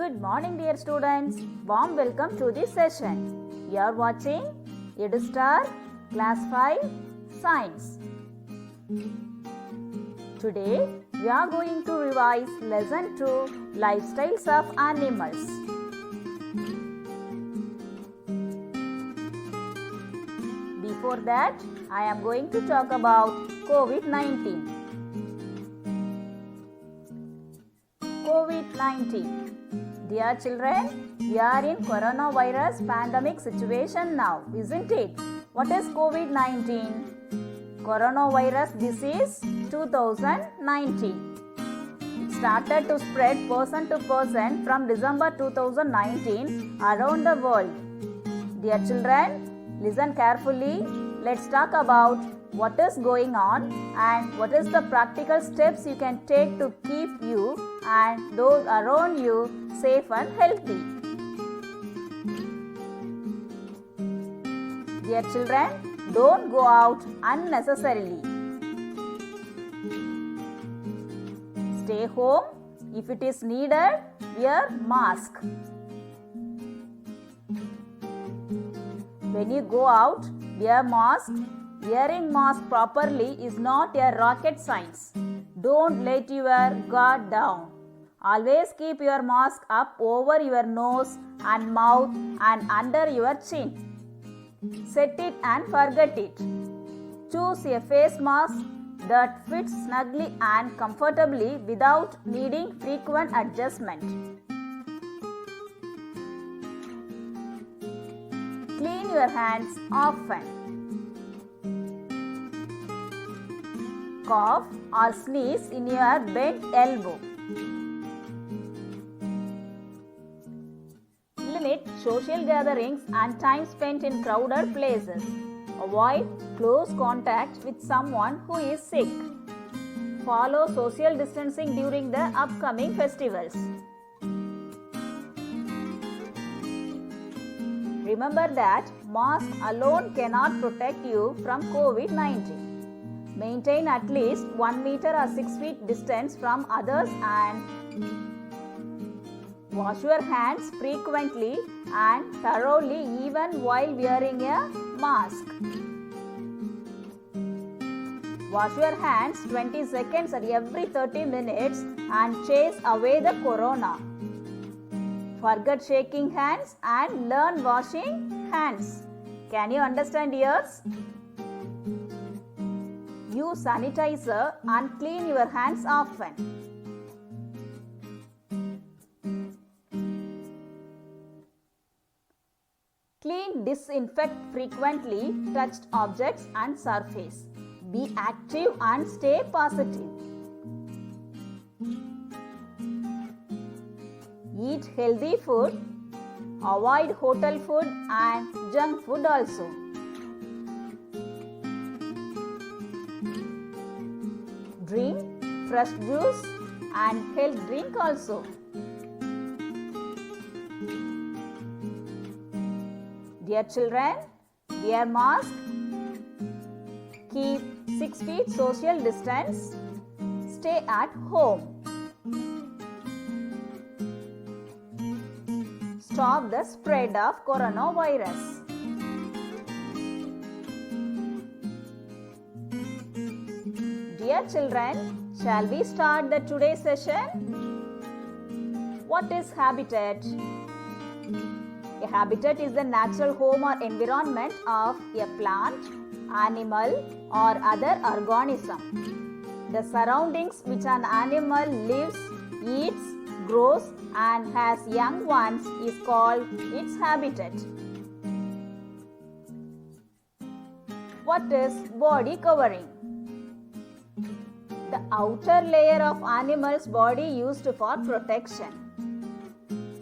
Good morning, dear students. Warm welcome to this session. You are watching EduStar Class 5 Science. Today, we are going to revise Lesson 2 Lifestyles of Animals. Before that, I am going to talk about COVID-19. COVID-19. Dear children, we are in coronavirus pandemic situation now, isn't it? What is COVID-19? Coronavirus disease 2019. It started to spread person to person from December 2019 around the world. Dear children, listen carefully. Let's talk about what is going on and what is the practical steps you can take to keep you and those around you safe and healthy. Dear children, don't go out unnecessarily. Stay home. If it is needed, wear mask. When you go out, wear mask. Wearing mask properly is not a rocket science. Don't let your guard down. Always keep your mask up over your nose and mouth and under your chin. Set it and forget it. Choose a face mask that fits snugly and comfortably without needing frequent adjustment. Clean your hands often. Cough or sneeze in your bent elbow. Limit social gatherings and time spent in crowded places. Avoid close contact with someone who is sick. Follow social distancing during the upcoming festivals. Remember that mask alone cannot protect you from COVID-19. Maintain at least 1 meter or 6 feet distance from others and wash your hands frequently and thoroughly even while wearing a mask. Wash your hands 20 seconds at every 30 minutes and chase away the corona. Forget shaking hands and learn washing hands. Can you understand yours? Use sanitizer and clean your hands often. Clean, disinfect frequently touched objects and surface. Be active and stay positive. Eat healthy food. Avoid hotel food and junk food also. Drink fresh juice and health drink also. Dear children, wear mask. Keep 6 feet social distance. Stay at home. Stop the spread of coronavirus. Dear children, shall we start the today's session? What is habitat? A habitat is the natural home or environment of a plant, animal or other organism. The surroundings which an animal lives, eats, grows and has young ones is called its habitat. What is body covering? The outer layer of animal's body used for protection.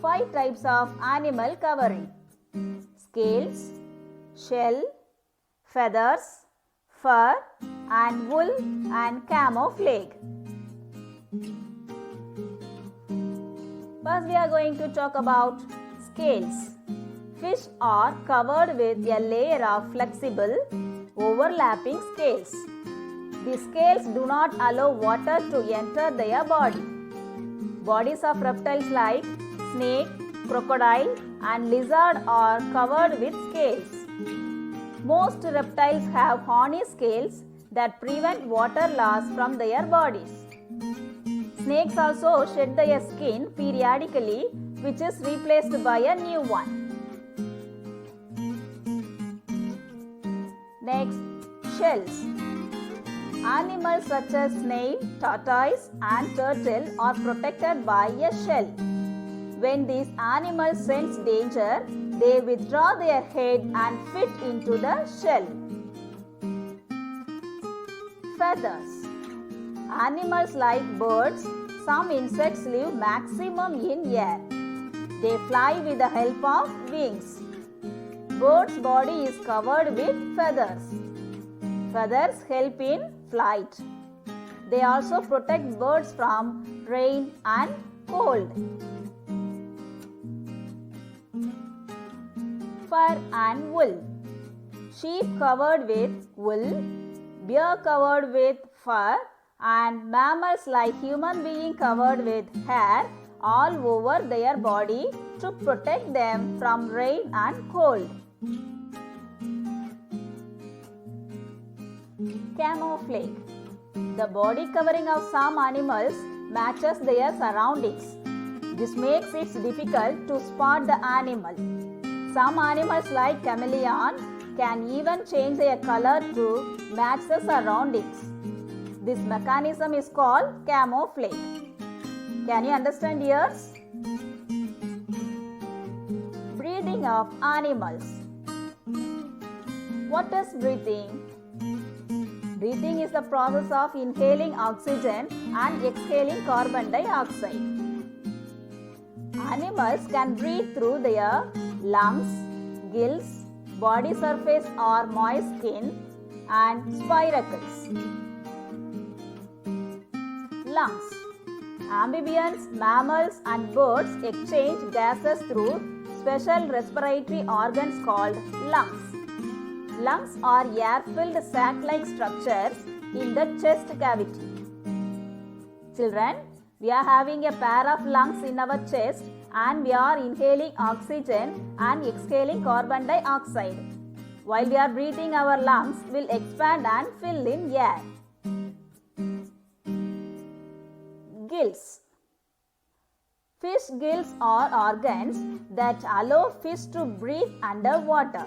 5 types of animal covering: scales, shell, feathers, fur and wool and camouflage. First we are going to talk about scales. Fish are covered with a layer of flexible, overlapping scales. The scales do not allow water to enter their body. Bodies of reptiles like snake, crocodile, and lizard are covered with scales. Most reptiles have horny scales that prevent water loss from their bodies. Snakes also shed their skin periodically, which is replaced by a new one. Next, shells. Animals such as snail, tortoise, and turtle are protected by a shell. When these animals sense danger, they withdraw their head and fit into the shell. Feathers. Animals like birds, some insects live maximum in air. They fly with the help of wings. Bird's body is covered with feathers. Feathers help in flight. They also protect birds from rain and cold. Fur and wool. Sheep covered with wool, bear covered with fur, and mammals like human being covered with hair all over their body to protect them from rain and cold. Camouflage. The body covering of some animals matches their surroundings. This makes it difficult to spot the animal. Some animals like chameleon can even change their color to match the surroundings. This mechanism is called camouflage. Can you understand yours? Breathing of animals. What is breathing? Breathing is the process of inhaling oxygen and exhaling carbon dioxide. Animals can breathe through their lungs, gills, body surface or moist skin, and spiracles. Lungs. Amphibians, mammals, and birds exchange gases through special respiratory organs called lungs. Lungs are air-filled sac-like structures in the chest cavity. Children, we are having a pair of lungs in our chest and we are inhaling oxygen and exhaling carbon dioxide. While we are breathing, our lungs will expand and fill in air. Gills. Fish gills are organs that allow fish to breathe underwater.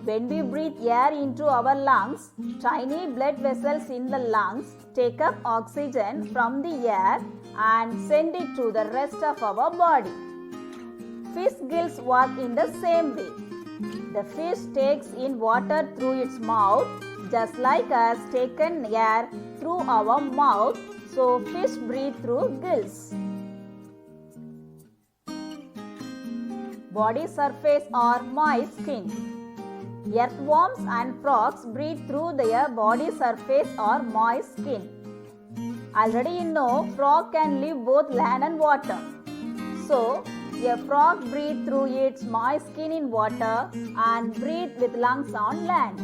When we breathe air into our lungs, tiny blood vessels in the lungs take up oxygen from the air and send it to the rest of our body. Fish gills work in the same way. The fish takes in water through its mouth, just like us taking air through our mouth, so fish breathe through gills. Body surface or moist skin. Earthworms and frogs breathe through their body surface or moist skin. Already you know frog can live both land and water. So, a frog breathes through its moist skin in water and breathes with lungs on land.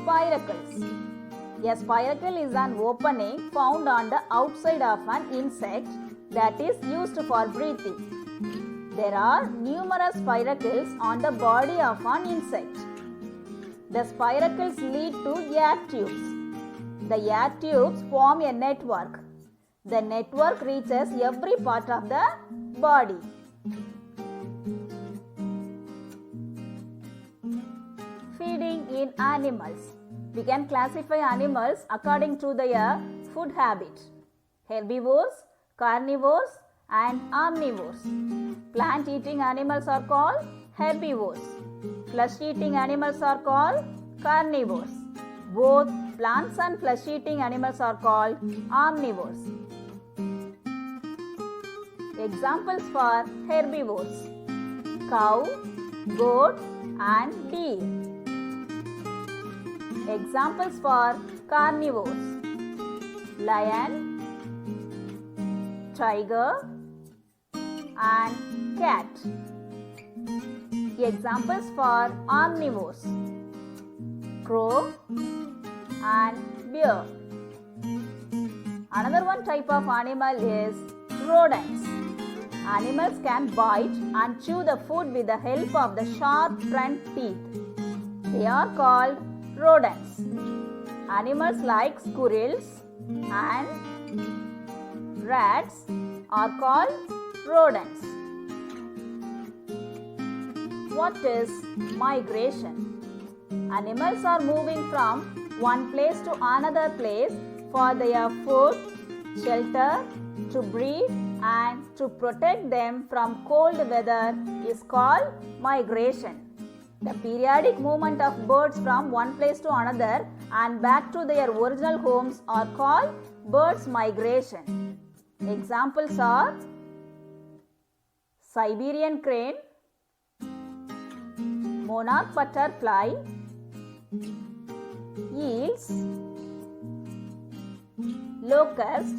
Spiracles. A spiracle is an opening found on the outside of an insect that is used for breathing. There are numerous spiracles on the body of an insect. The spiracles lead to air tubes. The air tubes form a network. The network reaches every part of the body. Feeding in animals. We can classify animals according to their food habit. Herbivores, carnivores, and omnivores. Plant-eating animals are called herbivores. Flesh-eating animals are called carnivores. Both plants and flesh-eating animals are called omnivores. Examples for herbivores: cow, goat, and deer. Examples for carnivores: lion, tiger, and cat. Examples for omnivores: crow and bear. Another one type of animal is rodents. Animals can bite and chew the food with the help of the sharp front teeth. They are called rodents. Animals like squirrels and rats are called rodents. What is migration? Animals are moving from one place to another place for their food, shelter, to breed and to protect them from cold weather is called migration. The periodic movement of birds from one place to another and back to their original homes are called birds' migration. Examples are Siberian crane, monarch butterfly, eels, locust,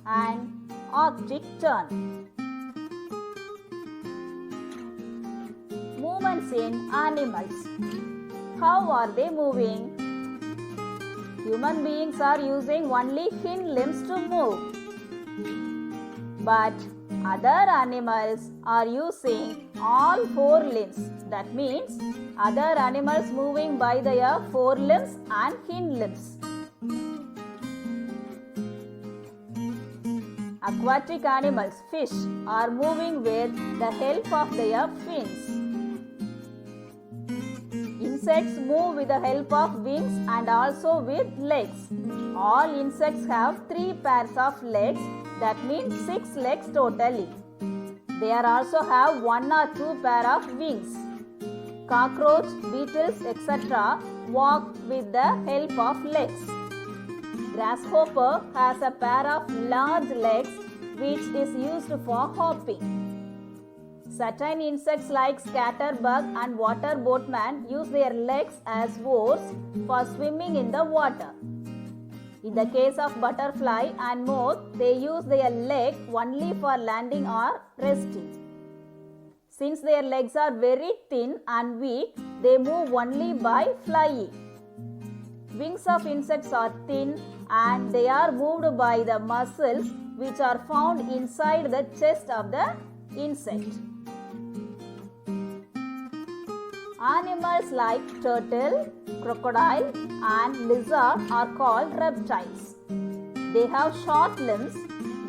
and Arctic tern. Movements in animals. How are they moving? Human beings are using only hind limbs to move. But other animals are using all four limbs. That means other animals moving by their forelimbs and hind limbs. Aquatic animals, fish, are moving with the help of their fins. Insects move with the help of wings and also with legs. All insects have 3 pairs of legs, that means 6 legs totally. They also have 1 or 2 pair of wings. Cockroach, beetles, etc. walk with the help of legs. Grasshopper has a pair of large legs which is used for hopping. Certain insects like scatterbug and water boatman use their legs as oars for swimming in the water. In the case of butterfly and moth, they use their leg only for landing or resting. Since their legs are very thin and weak, they move only by flying. Wings of insects are thin and they are moved by the muscles which are found inside the chest of the insect. Animals like turtle, crocodile and lizard are called reptiles. They have short limbs.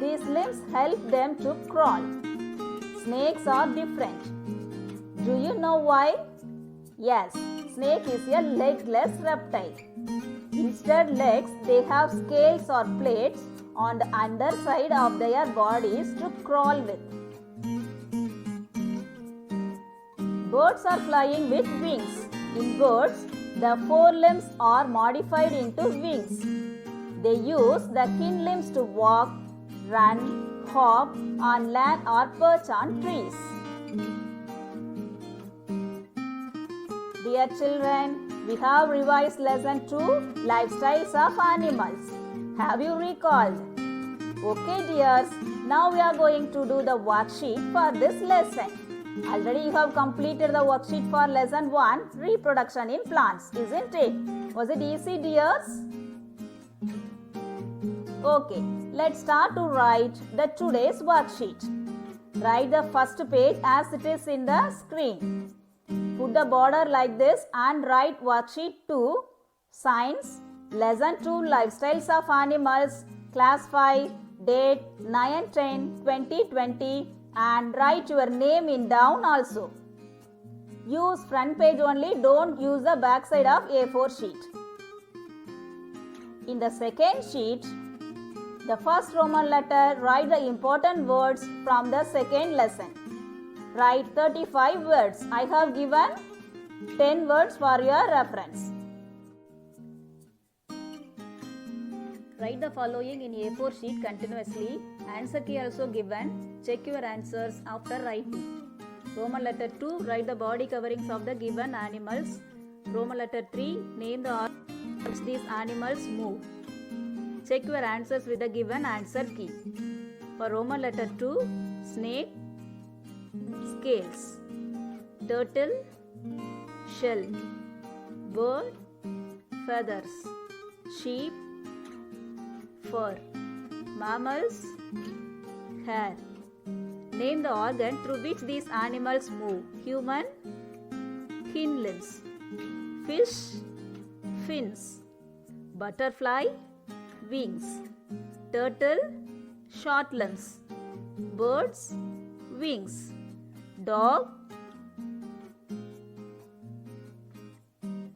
These limbs help them to crawl. Snakes are different. Do you know why? Yes, snake is a legless reptile. Instead legs, they have scales or plates on the underside of their bodies to crawl with. Birds are flying with wings. In birds, the forelimbs are modified into wings. They use the hind limbs to walk, run, hop on land or perch on trees. Dear children, we have revised lesson 2, Lifestyles of Animals. Have you recalled? Okay dears, now we are going to do the worksheet for this lesson. Already you have completed the worksheet for lesson 1, reproduction in plants, isn't it? Was it easy dears? Okay, let's start to write the today's worksheet. Write the first page as it is in the screen. Put the border like this and write worksheet 2, science, lesson 2, lifestyles of animals, class 5, date 9/10/2020 and write your name in down also. Use front page only, don't use the back side of A4 sheet. In the second sheet, the first Roman letter, write the important words from the second lesson. Write 35 words. I have given 10 words for your reference. Write the following in A4 sheet continuously. Answer key also given. Check your answers after writing. Roman letter 2, write the body coverings of the given animals. Roman letter 3, name the order in which these animals move. Check your answers with the given answer key. For Roman letter 2, snake, scales, turtle, shell, bird, feathers, sheep, fur. Mammals, hair. Name the organ through which these animals move. Human, hind limbs. Fish, fins. Butterfly, wings. Turtle, short limbs. Birds, wings. Dog,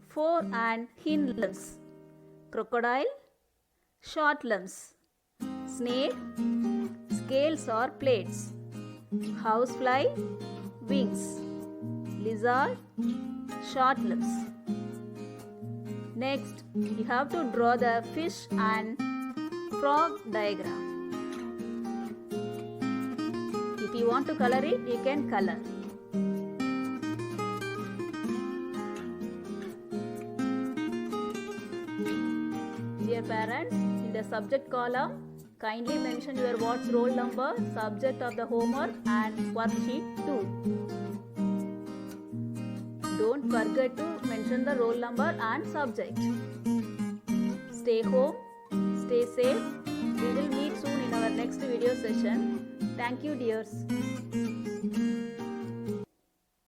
fore and hind limbs. Crocodile, short limbs. Snake, scales or plates. Housefly, wings. Lizard, short limbs. Next, you have to draw the fish and frog diagram. If you want to color it, you can color. Dear parents, in the subject column, kindly mention your what's roll number, subject of the homework and worksheet 2. Don't forget to mention the roll number and subject. Stay home, stay safe. We will meet soon in our next video session. Thank you, dears.